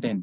10,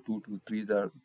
2 2 3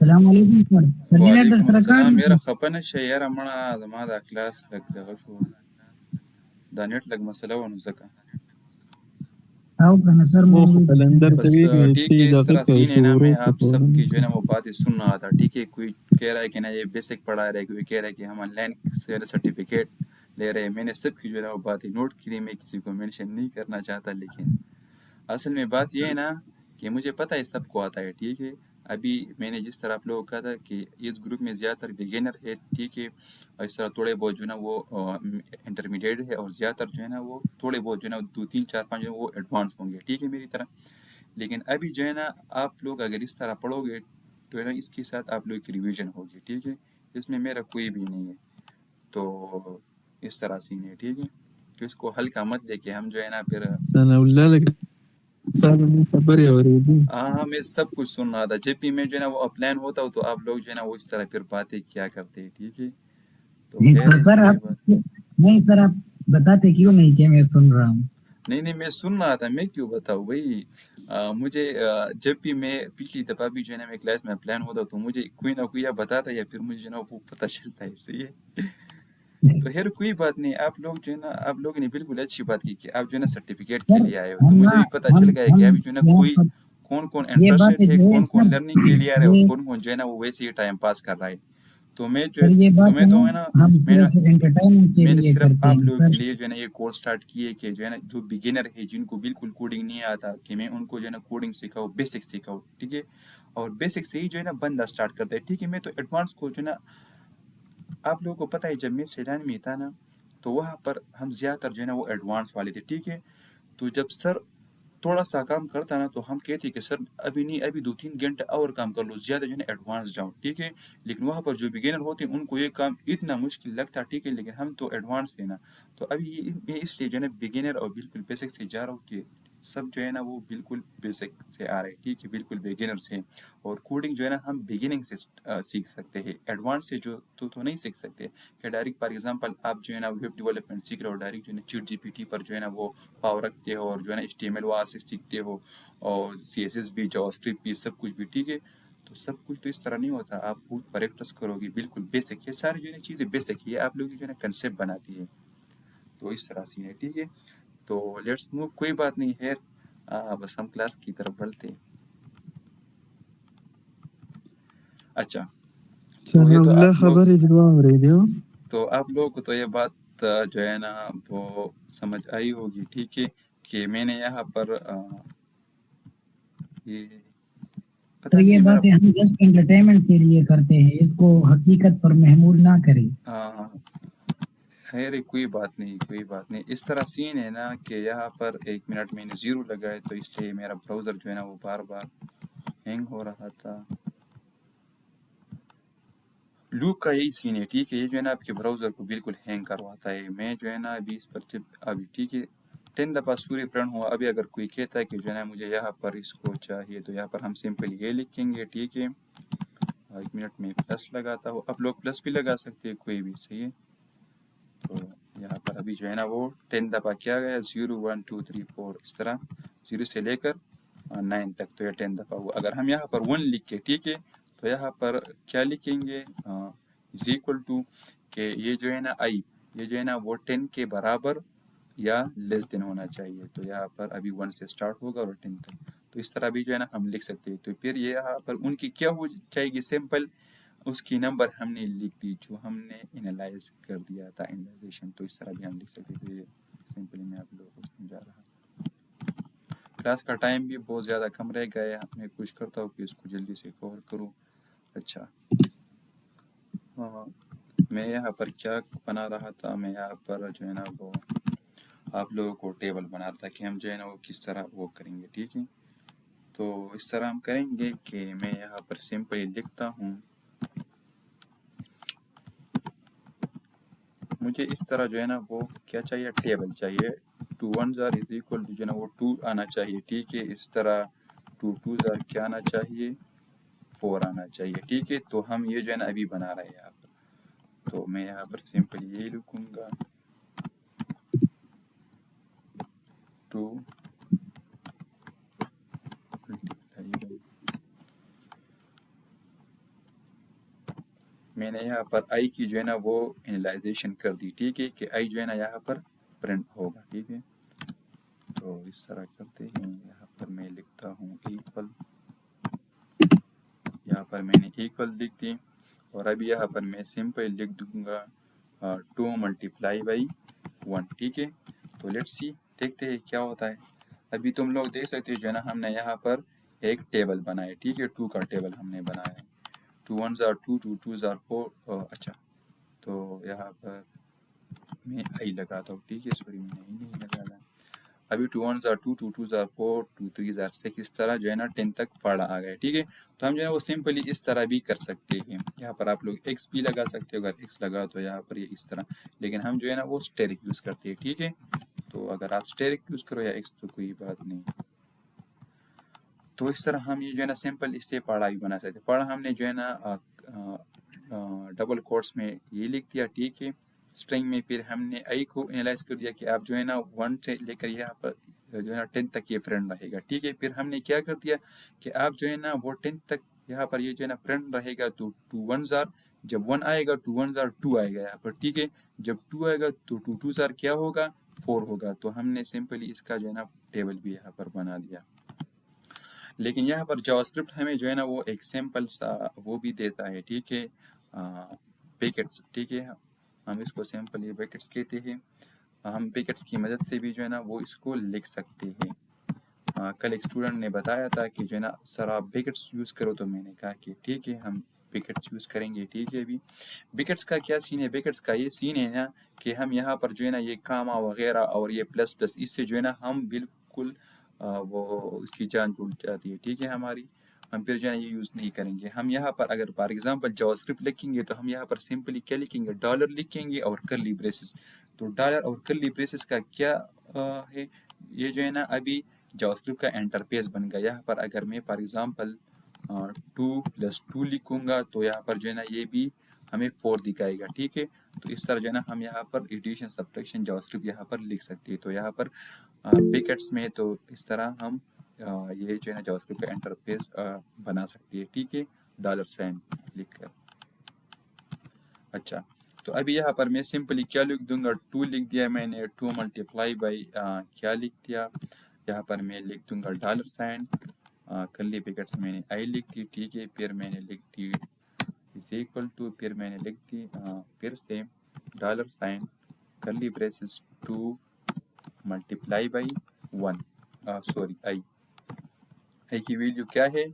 السلام علیکم سر سرجنیټر وعلیکم سره کار السلام. دی. یاره خفه نه شې یاره مړه زما دا کلاس لږ دغه شو، دا نیټ لږ مسله وه نو ځکه او کنه سر وہ موږ قلندر بس طویل میں ٹھیک تھی ہے. اس داخل طرح کا سین ہے نا، شروع میں کو آپ سب کی جو ہے نا وہ باتیں سن رہا تھا. ٹھیک ہے، کوئی کہہ رہا ہے کہ نا یہ بیسک پڑھا رہا ہے، کوئی کہہ رہا ہے کہ ہم آن لائن سرٹیفکیٹ لے رہے ہیں. میں نے سب کی جو ہے نا وہ باتیں نوٹ کی. میں کسی کو مینشن نہیں کرنا چاہتا، لیکن اصل میں بات یہ ہے نا کہ مجھے پتہ ہے سب کو آتا ہے. ٹھیک ہے، ابھی میں نے جس طرح آپ لوگوں کو کہا تھا کہ اس گروپ میں زیادہ تر بگنر ہے. ٹھیک ہے، اور اس طرح تھوڑے بہت جو ہے نا وہ انٹرمیڈیٹ ہے، اور زیادہ تر جو ہے نا وہ تھوڑے بہت جو ہے نا 2 3 4 5 جو ہے وہ ایڈوانس ہوں گے. ٹھیک ہے میری طرح. لیکن ابھی جو ہے نا آپ لوگ اگر اس طرح پڑھو گے تو ہے نا اس کے ساتھ آپ لوگ کی ریویژن ہوگی. ٹھیک ہے، اس میں میرا کوئی بھی نہیں ہے. تو اس طرح سین ہے. ٹھیک ہے، تو اس کو ہلکا مت لے کے ہم جو ہے نا پھر خبر ہو رہی تھی. ہاں میں سب کچھ سن رہا تھا. جب بھی میں جو ہے نا وہ اپ لائن ہوتا ہوں تو آپ لوگ جو ہے نا وہ اس طرح پھر باتیں کیا کرتے ہیں. ٹھیک ہے، تو خیر تو ہے سر کوئی آپ بات نہیں سر آپ بتاتے کیوں نہیں کہ میں سن رہا ہوں. نہیں. نہیں میں سن رہا تھا، میں کیوں بتاؤں بھائی. مجھے جب بھی میں پچھلی دفعہ بھی جو ہے نا میں کلاس میں پلان ہوتا تو مجھے کوئی نہ کوئی یا بتاتا یا پھر مجھے جو ہے نا وہ پتہ چلتا ہے. صحیح ہے. تو خیر کوئی بات نہیں. آپ لوگ جو ہے نا آپ لوگوں نے بالکل اچھی بات کی کہ آپ جو ہے نا سرٹیفکیٹ کے سر لیے آئے ہو. تو ہم مجھے بھی پتہ چل گیا ہے کہ ہم ابھی جو ہے نا یہاں کوئی پر کون کون یہ انٹرسٹڈ باتیں ہے، جو ہے کون کون سر لرننگ کے لیے آ رہا ہے، اور یہ کون کون جو ہے نا وہ ویسے ہی ٹائم پاس کر رہا ہے. تو میں جو سر یہ تو بات میں تو ہے نا ہم میں نے صرف انٹرٹینمنٹ کے میں نے لیے صرف کرتے آپ ہیں لوگوں کے سر. لیے جو ہے نا یہ کورس سٹارٹ کیے کہ جو ہے نا جو بگنر ہے، جن کو بالکل کوڈنگ نہیں آتا، کہ میں ان کو جو ہے نا کوڈنگ سکھاؤ، بیسک سکھاؤ. ٹھیک ہے، اور بیسک سے ہی جو ہے نا بندہ سٹارٹ کرتا ہے. ٹھیک ہے، میں تو ایڈوانس کو جو ہے نا آپ لوگوں کو پتہ ہے جب میں سیلان میں تھا نا تو وہاں پر ہم زیادہ تر جو ہے نا وہ ایڈوانس والے تھے. ٹھیک ہے، تو جب سر تھوڑا سا کام کرتا نا تو ہم کہتے کہ سر ابھی نہیں، ابھی 2 3 گھنٹے اور کام کر لو، زیادہ جو ہے نا ایڈوانس جاؤ. ٹھیک ہے، لیکن وہاں پر جو بگنر ہوتے ہیں ان کو یہ کام اتنا مشکل لگتا. ٹھیک ہے، لیکن ہم تو ایڈوانس تھے نا. تو ابھی میں اس لیے جو ہے نا بگنر اور بالکل بیسک سے جا رہا ہوں کہ سب جو ہے نا وہ بالکل بیسک سے آ رہے ہیں. ٹھیک ہے، بالکل بگنر سے. اور کوڈنگ جو ہے نا ہم بگننگ سے سیکھ سکتے ہیں، ایڈوانس سے جو تو نہیں سیکھ سکتے. کہ ڈائریکٹ فار ایگزامپل آپ جو ہے نا ویب ڈیولپمنٹ سیکھ رہے ہو، ڈائریکٹ جو ہے نا چیٹ جی پی ٹی پر جو ہے نا وہ پاور رکھتے ہو، اور جو ہے نا HTML وہاں سے سیکھتے ہو، اور CSS بھی، جاوا اسکرپٹ بھی، سب کچھ بھی. ٹھیک ہے، تو سب کچھ تو اس طرح نہیں ہوتا. آپ بہت پریکٹس کرو گے. بالکل بیسک، یہ ساری جو ہے نا چیزیں بیسک ہی ہے، آپ لوگوں کی جو ہے نا کنسیپٹ بناتی ہے. تو اس طرح سے ہے. ٹھیک ہے، تو لیٹس موو. کوئی بات نہیں ہے. بس ہم کلاس کی طرف بڑھتے ہیں. اچھا، تو ثناء یہ تو اللہ آپ لوگ خبر اجوا ہو رہی تھی. تو آپ لوگوں کو تو یہ بات جو ہے نا وہ سمجھ آئی ہوگی. ٹھیک ہے، کہ میں نے یہاں پر یہ پتہ سر نہیں یہ ہے میرا باتیں ہم جسٹ انٹرٹینمنٹ کے لیے کرتے ہیں، اس کو حقیقت پر محمول نہ کریں. خیر کوئی بات نہیں، کوئی بات نہیں. اس طرح سین ہے نا کہ یہاں پر 1 منٹ میں نے 0 لگائے تو اس لیے میرا براؤزر جو ہے نا وہ بار بار ہینگ ہو رہا تھا. لوپ کا یہی سین ہے. ٹھیک ہے، یہ جو ہے نا آپ کے براؤزر کو بالکل ہینگ کرواتا ہے. میں جو ہے نا ابھی اس پر ابھی ٹھیک ہے 10 دفعہ سوری پرن ہوا. ابھی اگر کوئی کہتا ہے کہ جو ہے نا مجھے یہاں پر اس کو چاہیے تو یہاں پر ہم سمپل یہ لکھیں گے. ٹھیک ہے، 1 منٹ میں پلس لگاتا ہوں. آپ لوگ پلس بھی لگا سکتے ہیں، کوئی بھی. صحیح ہے، تو یہاں پر ابھی جو ہے نا وہ 10 دفعہ کیا گیا، 0 1 2 3 4 اس طرح 0 سے لے کر 9 تک. تو یہ 10 دفعہ ہوا. اگر ہم یہاں پر 1 لکھ کے ٹھیک ہے تو یہاں پر کیا لکھیں گے، از اکول ٹو کہ یہ جو ہے نا یہ جو ہے نا وہ 10 کے برابر یا لیس دین ہونا چاہیے. تو یہاں پر ابھی 1 سے سٹارٹ ہوگا اور 10 تک. تو اس طرح بھی جو ہے نا ہم لکھ سکتے ہیں. تو پھر یہاں پر ان کی کیا ہو جائے گی، سمپل اس کی نمبر ہم نے لکھ دی جو ہم نے انالائز کر دیا تھا، انالائزیشن. تو اس طرح بھی ہم لکھ سکتے تھے. سمپلی میں آپ لوگوں کو سمجھا رہا. کلاس کا ٹائم بھی بہت زیادہ کم رہ گیا ہے. میں کوشش کرتا ہوں کہ اس کو جلدی سے کور کروں. اچھا، میں یہاں پر کیا بنا رہا تھا، میں یہاں پر جو ہے نا وہ آپ لوگوں کو ٹیبل بنا رہا تھا کہ ہم جو ہے نا وہ کس طرح وہ کریں گے. ٹھیک ہے، تو اس طرح ہم کریں گے کہ میں یہاں پر سمپلی لکھتا ہوں. مجھے اس طرح جو ہے نا وہ کیا چاہیے، ٹیبل چاہیے. 2 1 از اکول ٹو جو ہے نا وہ 2 آنا چاہیے. ٹھیک ہے، اس طرح 2 2 کیا آنا چاہیے، 4 آنا چاہیے. ٹھیک ہے، تو ہم یہ جو ہے نا ابھی بنا رہے ہیں یہاں پر. تو میں یہاں پر سمپل یہی لکھوں گا 2 multiply by میں نے یہاں پر آئی کی جو ہے نا وہ انیلائزیشن کر دی، ٹھیک ہے، کہ آئی جو ہے نا یہاں پر پرنٹ ہوگا، ٹھیک ہے. تو اس طرح کرتے ہیں، یہاں پر میں لکھتا ہوں ایکول، یہاں پر میں نے ایکول لکھ دی، اور ابھی یہاں پر میں سمپل لکھ دوں گا 2 ملٹیپلائی بائی 1، ٹھیک ہے. تو لیٹس سی، دیکھتے ہیں کیا ہوتا ہے. ابھی تم لوگ دیکھ سکتے ہو جو ہے نا ہم نے یہاں پر ایک ٹیبل بنایا، ٹھیک ہے، 2 کا ٹیبل ہم نے بنایا، 2 1s are 2 2 2s are 4. اچھا، تو یہاں پر میں آئی لگاتا ہوں، ٹھیک ہے، سوری میں نہیں لگانا. ابھی 2 1s are 2 2 2s are 4 2 3s are 6، اس طرح جو ہے نا 10 تک پڑھا آ گیا، ٹھیک ہے. تو ہم جو ہے وہ سمپلی اس طرح بھی کر سکتے ہیں. یہاں پر آپ لوگ ایکس بھی لگا سکتے ہو، اگر ایکس لگا تو یہاں پر یہ اس طرح، لیکن ہم جو ہے نا وہ اسٹیرک یوز کرتے ہیں، ٹھیک ہے. تو اگر آپ اسٹیرک یوز کرو یا ایکس تو کوئی بات نہیں. تو اس طرح ہم یہ جو ہے نا سمپل اس سے پڑھا بھی بنا سکتے ہیں. پڑھا ہم نے جو ہے نا ڈبل کوٹس میں یہ لکھ دیا، ٹھیک ہے، اسٹرنگ میں. پھر ہم نے آئی کو انیلائز کر دیا کہ آپ جو ہے نا 1 سے لے کر یہاں پر جو ہے نا 10 تک یہ فرینڈ رہے گا، ٹھیک ہے. پھر ہم نے کیا کر دیا کہ آپ جو ہے نا وہ 10 تک یہاں پر یہ جو ہے نا فرینڈ رہے گا، تو 2 1s are، جب 1 آئے گا 2 1s are 2 آئے گا یہاں پر، ٹھیک ہے. جب 2 آئے گا تو 2 2s are کیا ہوگا، 4 ہوگا. تو ہم نے سمپلی اس کا جو ہے نا ٹیبل بھی یہاں پر بنا دیا. لیکن یہاں پر جاوا اسکرپٹ ہمیں جو ہے نا وہ ایک سمپل سا وہ بھی دیتا ہے، ٹھیک ہے، بیکٹس، ٹھیک ہے. ہم اس کو سمپلی بیکٹس کہتے ہیں. ہم بیکٹس کی مدد سے بھی جو ہے نا وہ اس کو لکھ سکتے ہیں. کل ایک اسٹوڈنٹ نے بتایا تھا کہ جو ہے نا سر آپ بیکٹس یوز کرو، تو میں نے کہا کہ ٹھیک ہے ہم بیکٹس یوز کریں گے، ٹھیک ہے. ابھی بیکٹس کا کیا سین ہے، بیکٹس کا یہ سین ہے نا کہ ہم یہاں پر جو ہے نا یہ کاما وغیرہ اور یہ پلس پلس، اس سے جو ہے نا ہم بالکل وہ اس کی جان چھوٹ جاتی ہے، ٹھیک ہے ہماری. ہم پھر جو ہے یہ یوز نہیں کریں گے. ہم یہاں پر اگر فار ایگزامپل جاوا اسکرپٹ لکھیں گے تو ہم یہاں پر سمپلی کیا لکھیں گے، ڈالر لکھیں گے اور کرلی بریسز. تو ڈالر اور کرلی بریسز کا کیا ہے، یہ جو ہے نا ابھی جاوا اسکرپٹ کا انٹرفیس بن گیا. یہاں پر اگر میں فار ایگزامپل 2 + 2 لکھوں گا تو یہاں پر جو ہے نا یہ بھی ہمیں 4 دکھائے گا، ٹھیک ہے. تو اس طرح جو ہے نا ہم یہاں پر ایڈیشن سبٹریکشن جاوا اسکرپٹ یہاں پر لکھ سکتے ہیں. تو یہاں پر بیکٹس میں تو اس طرح ہم یہ جو ہے نا جاوا اسکرپٹ کا انٹرفیس بنا سکتے ہیں، ٹھیک ہے، ڈالر سائن لکھ کر. اچھا، تو ابھی یہاں پر میں سمپلی کیا لکھ دوں گا، 2 لکھ دیا میں نے، 2 ملٹیپلائی بائی کیا لکھ دیا، یہاں پر میں لکھ دوں گا ڈالر سائن، کرلی بیکٹس میں نے آئی لکھ دی، ٹھیک ہے. پھر میں نے لکھ دی از ایکول ٹو، پھر میں نے لکھ دی پھر سے dollar sign curly braces 2 multiply by 1، sorry I کی ویلیو کیا ہے،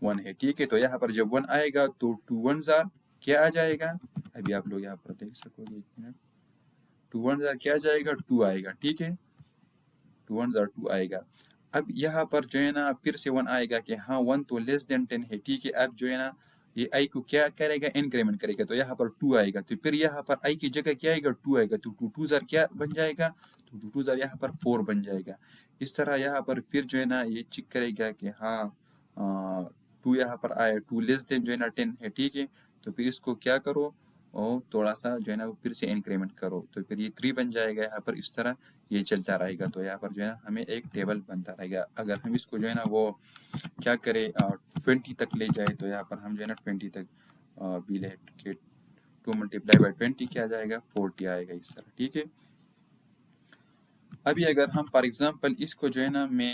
1 ہے، ٹھیک ہے. تو یہاں پر جب 1 آئے گا تو 2 1s are کیا آ جائے گا، ابھی آپ لوگ یہاں پر دیکھ سکو گے، 2 1s are کیا آ جائے گا، 2 آئے گا، ٹھیک ہے. 2 1s are 2 آئے گا. اب یہاں پر جو ہے نا پھر سے 1 آئے گا کہ ہاں 1 تو لیس دین 10 ہے، ٹھیک ہے. اب جو ہے نا یہ آئی کو کیا کرے گا، انکریمنٹ کرے گا. تو یہاں پر 2 آئے گا، تو پھر یہاں پر آئی کی جگہ کیا آئے گا، 2 آئے گا. تو 2 2s are کیا بن جائے گا، تو 2 2s are یہاں پر 4 بن جائے گا. اس طرح یہاں پر پھر جو ہے نا یہ چیک کرے گا کہ ہاں 2 یہاں پر آئے، 2 لیس دین جو ہے نا 10 ہے، ٹھیک ہے. تو پھر اس کو کیا کرو، اور تھوڑا سا جو ہے نا پھر سے انکریمنٹ کرو، تو پھر یہ 3 بن جائے گا یہاں پر. اس طرح یہ چلتا رہے گا. تو یہاں پر جو ہے نا ہمیں ایک ٹیبل بنتا رہے گا. اگر ہم اس کو جو ہے نا وہ کیا کرے 20 تک لے جائے، تو یہاں پر ہم جو ہے نا 20 تک بھی لے کے 2 ملٹیپلائی بائی 20 کیا جائے گا، 40 آئے گا، اس طرح، ٹھیک ہے. ابھی اگر ہم فار ایگزامپل اس کو جو ہے نا میں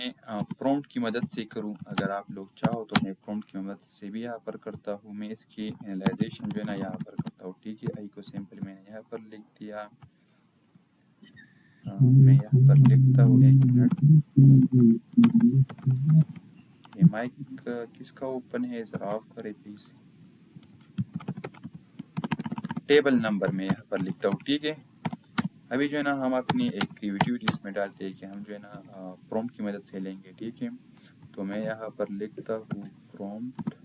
پرومپٹ کی مدد سے کروں، اگر آپ لوگ چاہو تو میں پرومپٹ کی مدد سے بھی یہاں پر کرتا ہوں. میں اس کی انیلائزیشن جو ہے نا یہاں پر کرتا ہوں، ٹھیک ہے. آئی کو سمپل میں نے یہاں پر لکھ دیا. میں یہاں پر لکھتا ہوں، ایک منٹ، یہ مائک کس کا اوپن ہے، ذرا آف کرے پلیز. ٹیبل نمبر میں یہاں پر لکھتا ہوں، ٹھیک ہے. ابھی جو ہے نا ہم اپنی ایک کریویٹیوٹی اس میں ڈالتے ہیں کہ ہم جو ہے نا پرومپٹ کی مدد سے لیں گے، ٹھیک ہے. تو میں یہاں پر لکھتا ہوں پرومپٹ.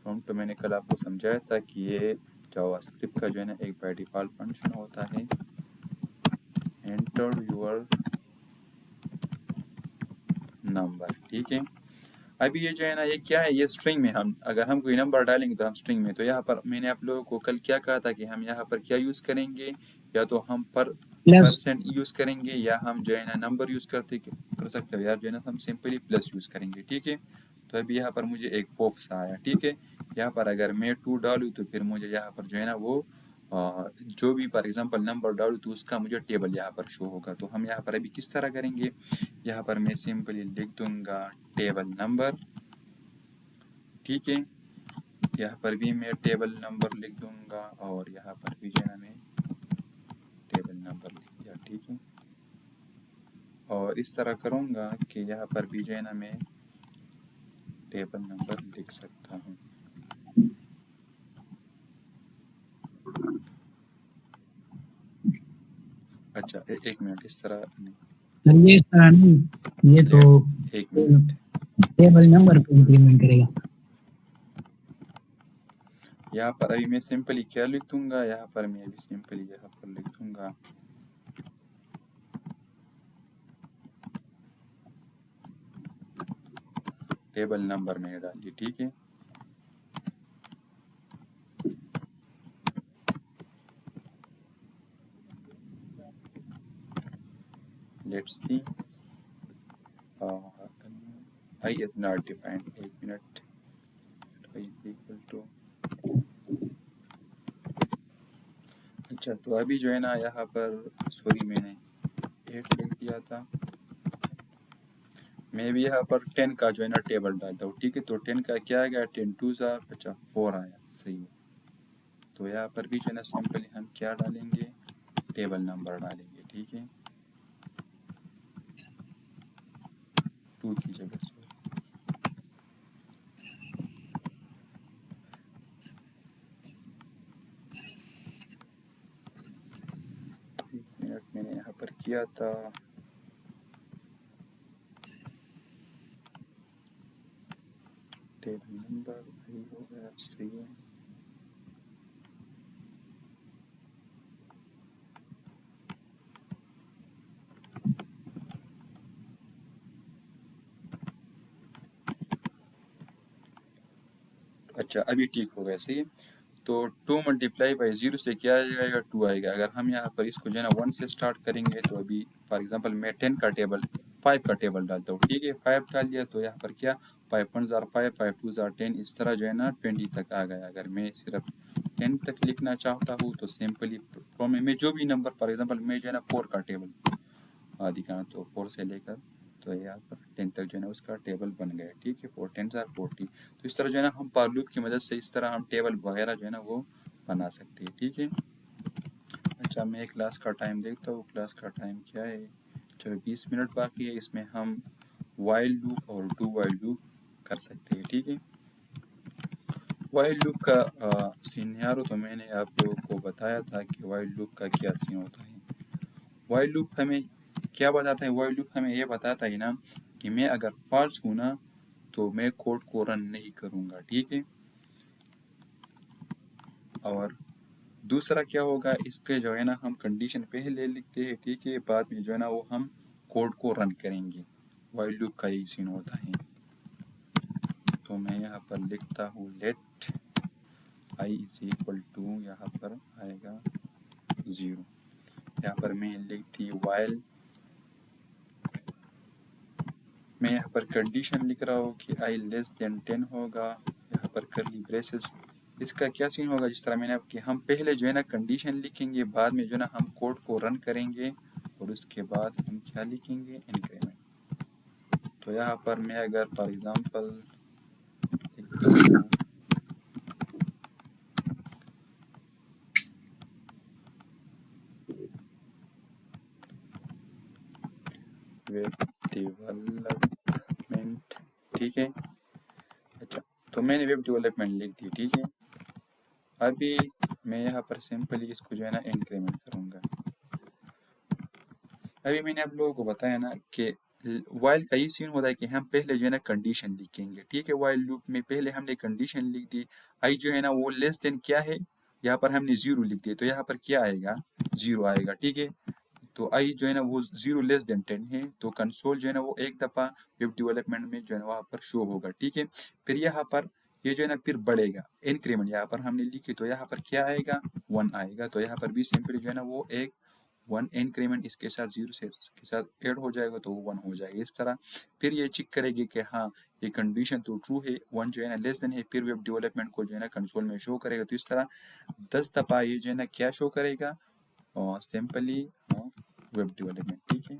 پرومپٹ میں نے کل آپ کو سمجھایا تھا کہ یہ جاوا اسکرپٹ کا جو ہے نا ایک بائی ڈیفالٹ فنکشن ہوتا ہے، انٹر یور نمبر، ٹھیک ہے. ابھی یہ جو ہے نا یہ کیا ہے، یہ اسٹرنگ میں ہم اگر ہم کوئی نمبر ڈالیں گے تو ہم اسٹرنگ میں. تو یہاں پر میں نے آپ لوگوں کو کل کیا کہا تھا کہ ہم یہاں پر کیا یوز کریں گے، یا تو ہم پلس پرسنٹ یوز کریں گے، یا ہم جو ہے نا نمبر یوز کر سکتے ہو، یار جو ہے نا ہم سمپلی پلس یوز کریں گے، ٹھیک ہے. تو ابھی یہاں پر مجھے ایک فوفس آیا، ٹھیک ہے. یہاں پر اگر میں 2 ڈالوں تو پھر مجھے یہاں پر جو ہے نا وہ جو بھی فار ایگزامپل نمبر ڈالوں تو اس کا مجھے ٹیبل یہاں پر شو ہوگا. تو ہم یہاں پر ابھی کس طرح کریں گے، یہاں پر میں سمپلی لکھ دوں گا ٹیبل نمبر، ٹھیک ہے. یہاں پر بھی میں ٹیبل نمبر لکھ دوں گا اور یہاں پر بھی جو ہے نا میں ٹیبل نمبر لکھ دیا، ٹھیک ہے. اور اس طرح کروں گا کہ یہاں پر بھی جو ہے نا میں ٹیبل نمبر لکھ سکتا ہوں. اچھا ایک منٹ، اس طرح نہیں، سر یہ اس طرح نہیں، یہ تو ایک منٹ. ٹیبل نمبر پہ امپلیمنٹ کرے گا. یہاں پر ابھی میں سمپلی کیا لکھ دوں گا، یہاں پر میں ابھی سمپلی یہاں پر لکھ دوں گا ٹیبل نمبر میں ڈال دی، ٹھیک ہے. Let's see I is not defined. ایک minute. I is equal to اچھا تو ابھی جو ہے نا یہاں پر سوری میں نے 8 لکھ دیا تھا، میں بھی یہاں پر 10 کا جو ہے نا ٹیبل ڈالتا ہوں، ٹھیک ہے. تو 10 کا کیا آ گیا، 10 2 اچھا 4 آیا، صحیح ہے. تو یہاں پر بھی جو ہے نا سمپلی ہم کیا ڈالیں گے، ٹیبل نمبر ڈالیں گے، ٹھیک ہے. 2 کی جگہ سے ایک منٹ میں نے یہاں پر کیا تھا، ٹیبل نمبر وہی ہو گیا، صحیح ہے. اچھا ابھی ٹھیک ہو گیا، صحیح ہے. تو 2 ملٹیپلائی بائی 0 سے کیا آئے گا، 2 آئے گا. اگر ہم یہاں پر اس کو جو ہے نا 1 سے سٹارٹ کریں گے تو ابھی فار ایگزامپل میں 10 کا ٹیبل 5 کا ٹیبل ڈالتا ہوں، ٹھیک ہے. 5 ڈال دیا تو یہاں پر کیا 5 1 5 5 2 10، اس طرح جو ہے نا 20 تک آ گیا. اگر میں صرف 10 تک لکھنا چاہتا ہوں تو سمپلی میں جو بھی نمبر فار ایگزامپل میں جو ہے نا 4 کا ٹیبل دکھانا، تو 4 سے لے کر تو یہاں پر 10 تک جو ہے نا اس کا ٹیبل بن گیا، ٹھیک ہے. 4 10 40. تو اس طرح جو ہے نا ہم فار لوپ کی مدد سے اس طرح ہم ٹیبل وغیرہ جو ہے نا وہ بنا سکتے ہیں، ٹھیک ہے. اچھا میں کلاس کا ٹائم دیکھتا ہوں، کلاس کا ٹائم کیا ہے، چلو 20 منٹ باقی ہے. اس میں ہم وائل لوپ اور ڈو وائل لوپ کر سکتے ہیں، ٹھیک ہے. وائل لوپ کا سینیارو تو میں نے آپ لوگوں کو بتایا تھا کہ وائل لوپ کا کیا سین ہوتا ہے. وائل لوپ ہمیں کیا بتاتا ہے، وائل لوپ ہمیں یہ بتاتا ہے نا کہ میں اگر فالس ہوں نا تو میں کوڈ کو رن نہیں کروں گا، ٹھیک ہے. اور دوسرا کیا ہوگا، اس کے جو ہے نا ہم کنڈیشن پہلے لکھتے ہیں، ٹھیک ہے، بعد میں جو ہے نا وہ ہم کوڈ کو رن کریں گے. وائل لوپ کا یہی سین ہوتا ہے. تو میں یہاں پر لکھتا ہوں late i is equal to یہاں پر آئے گا 0. یہاں پر میں لکھ دی وائل، میں یہاں پر کنڈیشن لکھ رہا ہوں کہ i لیس دین 10 ہوگا. یہاں پر کرلی بریسز. اس کا کیا سین ہوگا، جس طرح میں نے اب کہ ہم پہلے جو ہے نا کنڈیشن لکھیں گے، بعد میں جو ہے نا ہم کوڈ کو رن کریں گے اور اس کے بعد ہم کیا لکھیں گے، انکریمنٹ. تو یہاں پر میں اگر فار ایگزامپل لکھتا ہوں ویب ڈیولپمنٹ، ٹھیک ہے. اچھا تو میں نے ویب ڈیولپمنٹ لکھ دی، ٹھیک ہے. ابھی میں یہاں پر سمپلی اس کو جو ہے نا انکریمنٹ کروں گا. ابھی میں نے آپ لوگوں کو بتایا نا کہ وائل کا یہ سین ہوتا ہے کہ ہم پہلے جو ہے نا کنڈیشن لکھیں گے، ٹھیک ہے. وائل لوپ میں پہلے ہم نے کنڈیشن لکھ دی، آئی جو ہے نا وہ لیس دین کیا ہے، یہاں پر ہم نے 0 لکھ دیا، تو یہاں پر کیا آئے گا، 0 آئے گا، ٹھیک ہے. تو آئی جو ہے نا وہ 0 لیس دین 10 ہے، تو کنسول جو ہے نا وہ ایک دفعہ ویب ڈیولپمنٹ میں جو ہے نا وہاں پر شو ہوگا، ٹھیک ہے. پھر یہاں پر یہ جو ہے نا پھر بڑھے گا، انکریمنٹ یہاں پر ہم نے لکھی تو یہاں پر کیا آئے گا، 1 آئے گا. تو یہاں پر بھی سمپلی جو ہے نا وہ ایک ون انکریمنٹ اس کے ساتھ 0 سے کے ساتھ ایڈ ہو جائے گا تو وہ 1 ہو جائے گا اس طرح. پھر یہ چیک کرے گی کہ ہاں یہ کنڈیشن تو ٹرو ہے، 1 جو ہے نا لیس دین ہے، پھر ویب ڈیولپمنٹ کو جو ہے نا کنسول میں شو کرے گا. تو اس طرح 10 دفعہ یہ جو ہے نا کیا شو کرے گا، سمپلی ویب ڈیولپمنٹ. ٹھیک ہے،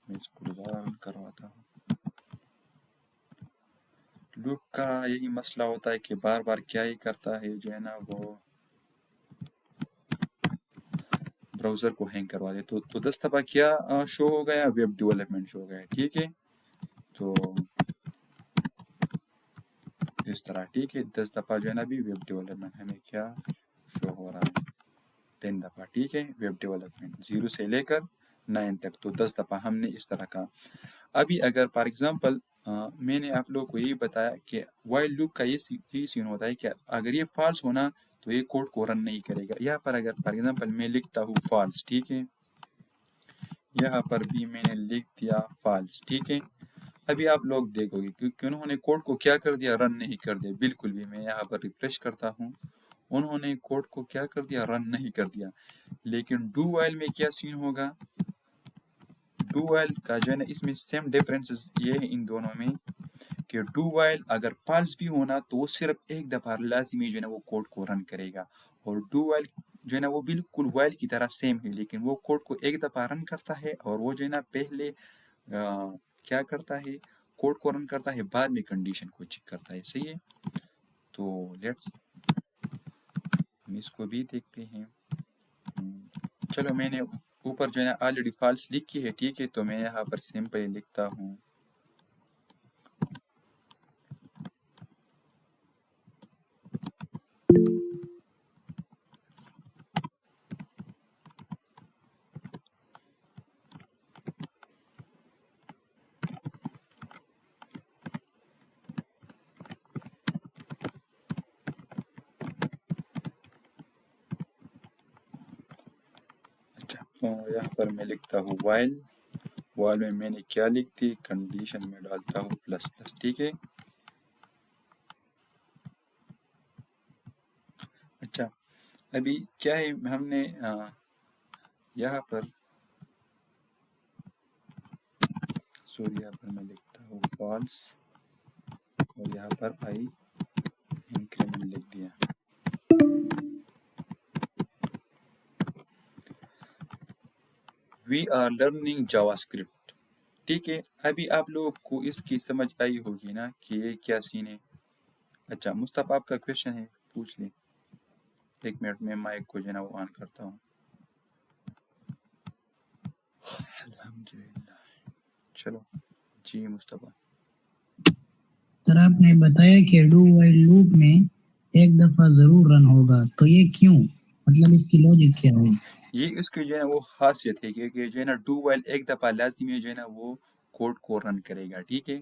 میں اس کو دوبارہ رن کرواتا ہوں. لوپ کا یہی مسئلہ ہوتا ہے کہ بار بار کیا ہی کرتا ہے جو ہے نا وہ براؤزر کو ہینگ کروا دے. تو 10 دفعہ کیا شو ہو گیا، ویب ڈیولپمنٹ شو ہو گیا. ٹھیک ہے، تو اس طرح ٹھیک ہے 10 دفعہ جو ہے نا ابھی ویب ڈیولپمنٹ ہمیں کیا شو ہو رہا ہے، 10 دفعہ. ٹھیک ہے، ویب ڈیولپمنٹ 0 سے لے کر 9 تک، تو 10 دفعہ ہم نے اس طرح کا. ابھی اگر فار ایگزامپل میں نے آپ لوگوں کو یہ بتایا کہ وائل لوپ کا یہ سین ہوتا ہے کہ اگر یہ فالس ہونا تو یہ کوڈ کو رن نہیں کرے گا. یہاں پر اگر فار ایگزامپل میں لکھتا ہوں فالس، ٹھیک ہے، یہاں پر بھی میں نے لکھ دیا فالس. ٹھیک ہے، ابھی آپ لوگ دیکھو گے کیونکہ انہوں نے کوڈ کو کیا کر دیا، رن نہیں کر دیا بالکل بھی. میں یہاں پر ریفریش کرتا ہوں، انہوں نے کوڈ کو کیا کر دیا، رن نہیں کر دیا. لیکن ڈو وائل میں کیا سین ہوگا، ڈو وائل کا جو ہے نا اس میں سیم ڈفرینسز یہ ہے ان دونوں میں کہ ڈو وائل اگر فالس بھی ہونا تو وہ صرف ایک دفعہ لازمی جو ہے نا وہ کوڈ کو رن کرے گا، اور ڈو وائل جو ہے نا وہ بالکل وائل کی طرح سیم ہے، لیکن وہ کوڈ کو ایک دفعہ رن کرتا ہے اور وہ جو ہے نا پہلے کیا کرتا ہے، کوڈ کو رن کرتا ہے، بعد میں کنڈیشن کو چیک کرتا ہے. صحیح ہے، تو لیٹس ہم اس کو بھی دیکھتے ہیں. چلو میں نے اوپر جو ہے نا آلریڈی فالس لکھی ہے. ٹھیک ہے، تو میں یہاں پر سمپلی لکھتا ہوں یہاں پر میں لکھتا ہوں وائل میں نے کیا لکھ دی، کنڈیشن میں ڈالتا ہوں پلس پلس. ٹھیک ہے، اچھا ابھی کیا ہے، ہم نے یہاں پر یہاں پر میں لکھتا ہوں فالس اور یہاں پر آئی انکریمنٹ لکھ دیا. We are learning JavaScript. ٹھیک ہے، ابھی آپ لوگوں کو اس کی سمجھ آئی ہوگی نا کہ یہ کیا سین ہے. اچھا مصطفیٰ آپ کا کویشچن ہے، پوچھ لیں. 1 منٹ میں مائک کو جو ہے نا وہ آن کرتا ہوں. الحمدللہ. چلو جی مصطفیٰ. سر آپ نے بتایا کہ ڈو وائل لوپ میں ایک دفعہ ضرور رن ہوگا، تو یہ کیوں، مطلب اس کی لاجک کیا ہے؟ یہ اس کی جو ہے نا وہ خاصیت ہے کہ جو ہے نا ڈو وائل ایک دفعہ لازمی جو ہے نا وہ کوڈ کو رن کرے گا. ٹھیک ہے،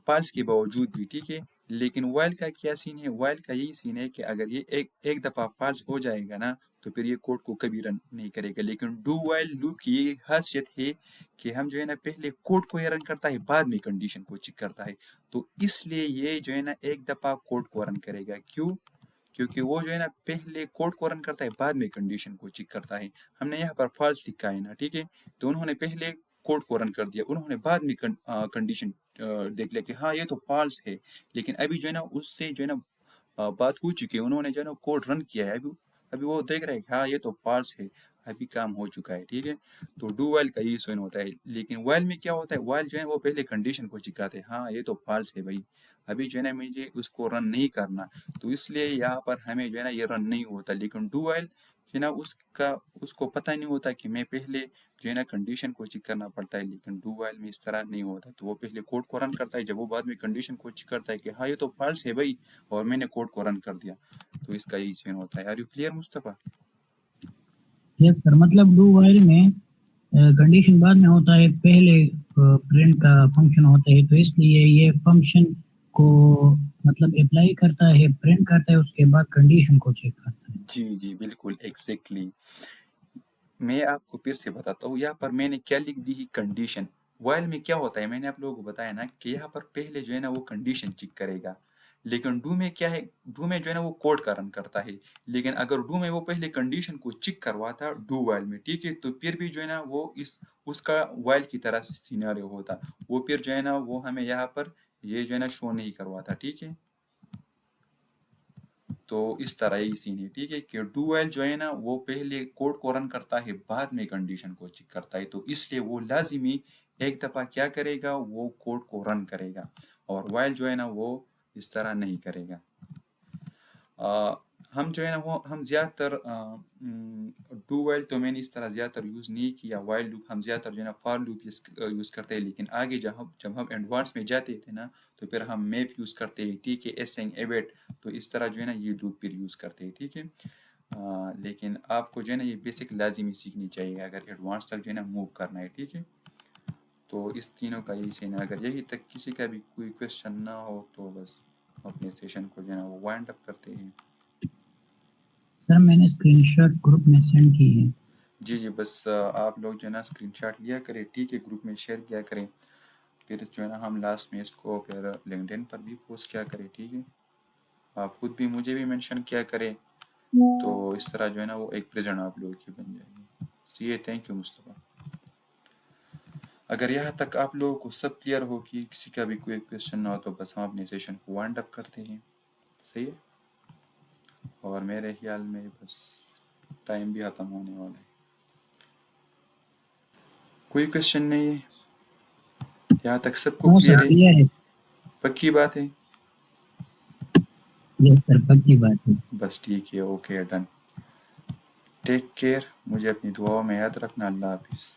فالس کے باوجود بھی. ٹھیک ہے، لیکن وائل کا کیا سین ہے، وائل کا یہی سین ہے کہ اگر یہ ایک دفعہ فالس ہو جائے گا نا تو پھر یہ کوڈ کو کبھی رن نہیں کرے گا. لیکن ڈو وائل لوپ کی یہ خاصیت ہے کہ ہم جو ہے نا پہلے کوڈ کو یہ رن کرتا ہے، بعد میں کنڈیشن کو چیک کرتا ہے. تو اس لیے یہ جو ہے نا ایک دفعہ کوڈ کو رن کرے گا. کیوں؟ کیونکہ وہ جو ہے نا پہلے کوڈ کو رن کرتا ہے، بعد میں کنڈیشن کو چیک کرتا ہے. ہم نے یہاں پر فالس لکھا ہے نا، ٹھیک ہے، تو انہوں نے پہلے کوڈ کو رن کر دیا، انہوں نے بعد میں کنڈیشن دیکھ لیا کہ ہاں یہ تو فالس ہے. لیکن ابھی جو ہے نا اس سے جو ہے نا بات ہو چکی ہے، انہوں نے جو ہے نا کوڈ رن کیا ہے، ابھی وہ دیکھ رہے ہیں کہ ہاں یہ تو فالس ہے، ابھی کام ہو چکا ہے. ٹھیک ہے، تو ڈو وائل کا یہ سین ہوتا ہے. لیکن وائل میں کیا ہوتا ہے، وائل جو ہے وہ پہلے کنڈیشن کو چیک کرتے ہیں، ہاں یہ تو فالس ہے بھائی، ابھی جو ہے نا مجھے اس کو رن نہیں کرنا، تو اس لیے یہاں پر ہمیں جو ہے نا یہ رن نہیں ہوتا. لیکن ڈو وائل جو ہے نا اس کو پتہ نہیں ہوتا کہ میں پہلے جو ہے نا کنڈیشن کو چیک کرنا پڑتا ہے. لیکن ڈو وائل میں اس طرح نہیں ہوتا، تو وہ پہلے کوڈ کو رن کرتا ہے، جب وہ بعد میں کنڈیشن کو چیک کرتا ہے کہ ہاں یہ تو فالس ہے بھائی اور میں نے کوڈ کو رن کر دیا. تو اس کا یہی سین ہوتا ہے. آر یو کلیئر مصطفیٰ؟ یس سر، مطلب ڈو وائل میں کنڈیشن بعد میں ہوتا ہے، پہلے پرنٹ کا فنکشن ہوتا ہے، تو اس لیے یہ فنکشن کو مطلب اپلائی کرتا ہے، پرنٹ کرتا ہے، اس کے بعد کنڈیشن کو چیک کرتا ہے. جی بالکل ایگزیکٹلی. میں آپ کو پھر سے بتاتا ہوں، یہاں پر میں نے کیا لکھ دی، کنڈیشن. وائل میں کیا ہوتا ہے، میں نے آپ لوگوں کو بتایا نا کہ یہاں پر پہلے جو ہے نا وہ کنڈیشن چیک کرے گا. لیکن ڈو میں کیا ہے، ڈو میں جو ہے نا وہ کوڈ کا رن کرتا ہے، لیکن اگر ڈو میں وہ پہلے کنڈیشن کو چیک کرواتا ڈو وائل میں، ٹھیک ہے، تو پھر بھی جو ہے نا وہ اس کا وائل کی طرح سیناریو ہوتا، وہ پھر جو ہے نا وہ ہمیں یہاں پر یہ جو ہے نا شو نہیں کرواتا، ٹھیک ہے۔ تو اس طرح ہی سین ہے، ٹھیک ہے، کہ ڈو وائل جو ہے نا وہ پہلے کوڈ کو رن کرتا ہے، بعد میں کنڈیشن کو چیک کرتا ہے، تو اس لیے وہ لازمی ایک دفعہ کیا کرے گا، وہ کوڈ کو رن کرے گا، اور وائل جو ہے نا وہ اس طرح نہیں کرے گا۔ ہم جو ہے نا وہ ہم زیادہ تر ڈو وائل تو میں نے اس طرح زیادہ تر یوز نہیں کیا، وائل لوپ ہم زیادہ تر جو ہے نا فار لوپ یوز کرتے ہیں، لیکن آگے جب ہم ایڈوانس میں جاتے تھے نا تو پھر ہم میپ یوز کرتے ہیں، ٹھیک ہے، ایسنگ ایویٹ، تو اس طرح جو ہے نا یہ لوپ پھر یوز کرتے ہیں، ٹھیک ہے۔ لیکن آپ کو جو ہے نا یہ بیسک لازمی سیکھنی چاہیے اگر ایڈوانس تک جو ہے نا موو کرنا ہے، ٹھیک ہے۔ تو اس تینوں کا یہی سین ہے، اگر یہی تک کسی کا بھی کوئی کویشچن نہ ہو تو بس اپنے سیشن کو جو ہے نا وہ وائنڈ اپ کرتے ہیں۔ سر میں نے اسکرین شاٹ گروپ میں سینڈ کی ہے۔ جی جی، بس آپ لوگ جو ہے نا اسکرین شاٹ لیا کریں، ٹھیک ہے، گروپ میں شیئر کیا کریں، پھر جو ہے نا ہم لاسٹ میں اس کو پھر لنکڈن پر بھی پوسٹ کیا کریں، ٹھیک ہے، آپ خود بھی مجھے بھی منشن کیا کریں، تو اس طرح جو ہے نا وہ ایک پریزنٹ آپ لوگوں کی بن جائے گی۔ سی اے، تھینک یو مصطفیٰ۔ اگر یہاں تک آپ لوگوں کو سب کلیئر ہو کہ کسی کا بھی کوئی کویشچن نہ ہو تو بس ہم اپنے سیشن کو وائنڈ اپ کرتے ہیں، صحیح ہے، اور میرے خیال میں بس ٹائم بھی ختم ہونے والا ہے۔ کوئی کویشچن نہیں ہے، یہاں تک سب کو ہاں کلیئر سر ہے، کلیئر ہے۔ پکی بات ہے؟ یس سر پکی بات ہے۔ بس ٹھیک ہے، اوکے ڈن، ٹیک کیئر، مجھے اپنی دعاؤں میں یاد رکھنا، اللہ حافظ۔